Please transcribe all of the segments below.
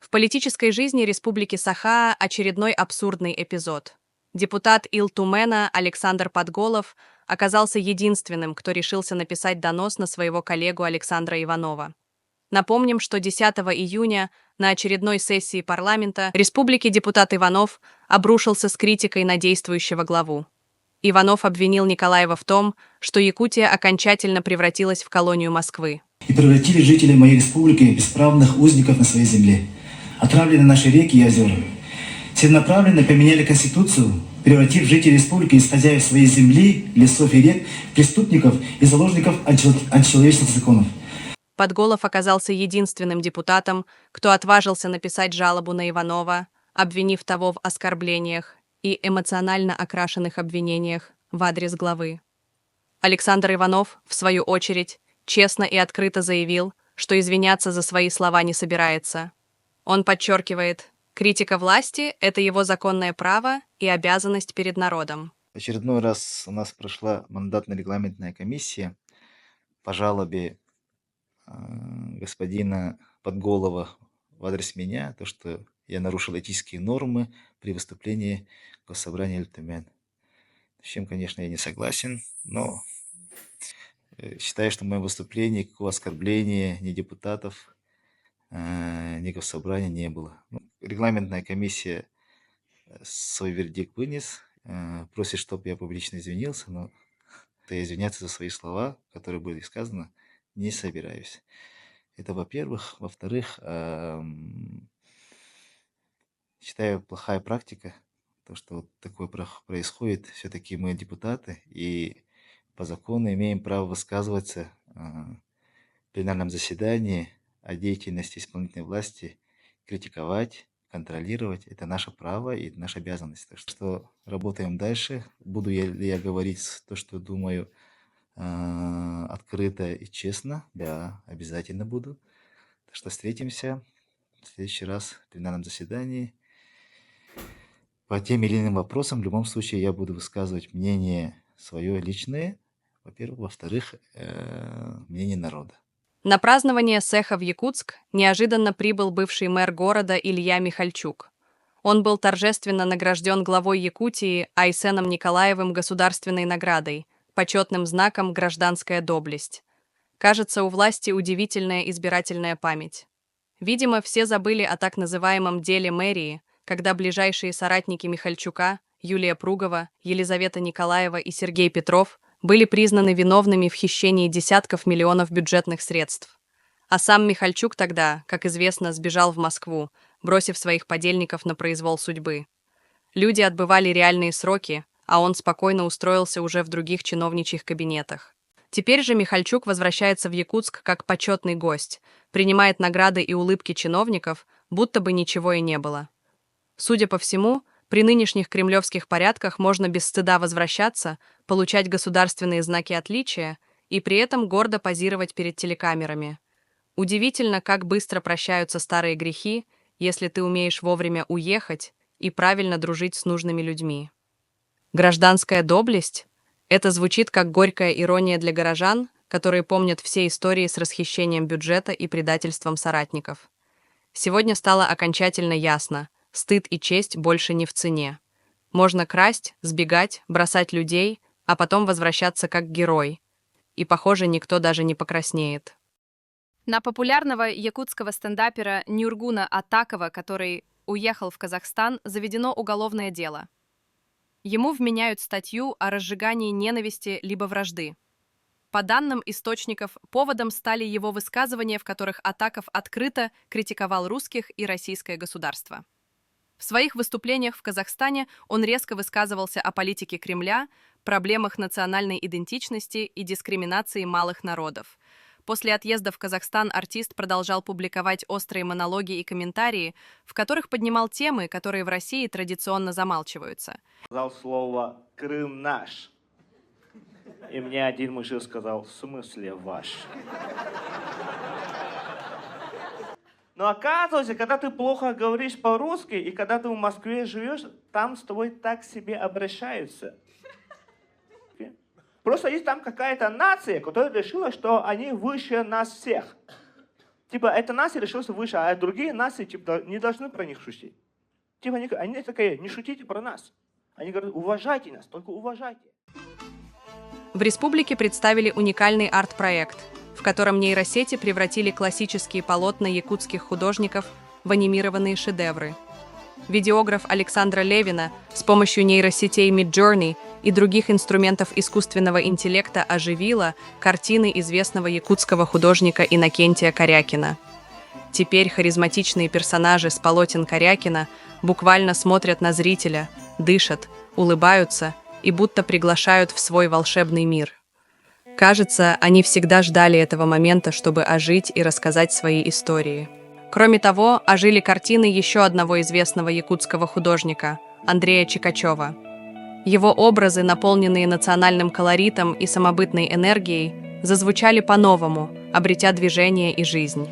В политической жизни Республики Саха очередной абсурдный эпизод. Депутат Ил-Тумена Александр Подголов оказался единственным, кто решился написать донос на своего коллегу Александра Иванова. Напомним, что 10 июня на очередной сессии парламента Республики депутат Иванов обрушился с критикой на действующего главу. Иванов обвинил Николаева в том, что Якутия окончательно превратилась в колонию Москвы. И превратили жителей моей республики в бесправных узников на своей земле. Отравлены наши реки и озера. Целенаправленно поменяли Конституцию, превратив жителей республики из хозяев своей земли, лесов и рек в преступников и заложников античеловеческих законов. Подголов оказался единственным депутатом, кто отважился написать жалобу на Иванова, обвинив того в оскорблениях и эмоционально окрашенных обвинениях в адрес главы. Александр Иванов, в свою очередь, честно и открыто заявил, что извиняться за свои слова не собирается. Он подчеркивает, критика власти – это его законное право и обязанность перед народом. В очередной раз у нас прошла мандатно-регламентная комиссия по жалобе господина Подголова в адрес меня, то, что я нарушил этические нормы при выступлении в Госсобрании Ил-Тумен. С чем, конечно, я не согласен, но считаю, что в моем выступлении никакого оскорбления ни депутатов, ни Госсобрания не было. Регламентная комиссия свой вердикт вынес, просит, чтобы я публично извинился, но я извиняться за свои слова, которые были сказаны, не собираюсь. Это во-первых. Во-вторых, считаю, плохая практика, то, что вот такое происходит. Все-таки мы депутаты, и по закону имеем право высказываться в пленарном заседании о деятельности исполнительной власти, критиковать, контролировать. Это наше право и наша обязанность. Так что работаем дальше. Буду ли я говорить то, что думаю, открыто и честно? Да, обязательно буду. Так что встретимся в следующий раз в пленарном заседании. По тем или иным вопросам, в любом случае, я буду высказывать мнение свое личное, во-первых. Во-вторых, мнение народа. На празднование Сеха в Якутск неожиданно прибыл бывший мэр города Илья Михальчук. Он был торжественно награжден главой Якутии Айсеном Николаевым государственной наградой, почетным знаком «Гражданская доблесть». Кажется, у власти удивительная избирательная память. Видимо, все забыли о так называемом деле мэрии, когда ближайшие соратники Михальчука, Юлия Пругова, Елизавета Николаева и Сергей Петров были признаны виновными в хищении десятков миллионов бюджетных средств. А сам Михальчук тогда, как известно, сбежал в Москву, бросив своих подельников на произвол судьбы. Люди отбывали реальные сроки, а он спокойно устроился уже в других чиновничьих кабинетах. Теперь же Михальчук возвращается в Якутск как почетный гость, принимает награды и улыбки чиновников, будто бы ничего и не было. Судя по всему, при нынешних кремлевских порядках можно без стыда возвращаться, получать государственные знаки отличия и при этом гордо позировать перед телекамерами. Удивительно, как быстро прощаются старые грехи, если ты умеешь вовремя уехать и правильно дружить с нужными людьми. Гражданская доблесть? Это звучит как горькая ирония для горожан, которые помнят все истории с расхищением бюджета и предательством соратников. Сегодня стало окончательно ясно – стыд и честь больше не в цене. Можно красть, сбегать, бросать людей, а потом возвращаться как герой. И, похоже, никто даже не покраснеет. На популярного якутского стендапера Нюргуна Атакова, который уехал в Казахстан, заведено уголовное дело. Ему вменяют статью о разжигании ненависти либо вражды. По данным источников, поводом стали его высказывания, в которых Атаков открыто критиковал русских и российское государство. В своих выступлениях в Казахстане он резко высказывался о политике Кремля, проблемах национальной идентичности и дискриминации малых народов. После отъезда в Казахстан артист продолжал публиковать острые монологи и комментарии, в которых поднимал темы, которые в России традиционно замалчиваются. Сказал слово «Крым наш». И мне один мужик сказал: в смысле ваш? Но оказывается, когда ты плохо говоришь по-русски, и когда ты в Москве живешь, там с тобой так себе обращаются. Просто есть там какая-то нация, которая решила, что они выше нас всех. Типа, эта нация решилась выше, а другие нации типа, не должны про них шутить. Типа, они такие, не шутите про нас. Они говорят, уважайте нас, только уважайте. В республике представили уникальный арт-проект, в котором нейросети превратили классические полотна якутских художников в анимированные шедевры. Видеограф Александра Левина с помощью нейросетей Midjourney и других инструментов искусственного интеллекта оживила картины известного якутского художника Иннокентия Корякина. Теперь харизматичные персонажи с полотен Корякина буквально смотрят на зрителя, дышат, улыбаются и будто приглашают в свой волшебный мир. Кажется, они всегда ждали этого момента, чтобы ожить и рассказать свои истории. Кроме того, ожили картины еще одного известного якутского художника – Андрея Чикачева. Его образы, наполненные национальным колоритом и самобытной энергией, зазвучали по-новому, обретя движение и жизнь.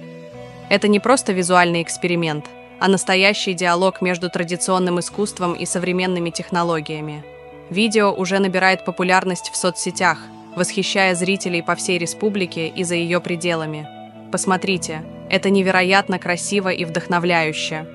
Это не просто визуальный эксперимент, а настоящий диалог между традиционным искусством и современными технологиями. Видео уже набирает популярность в соцсетях, восхищая зрителей по всей республике и за ее пределами. Посмотрите, это невероятно красиво и вдохновляюще.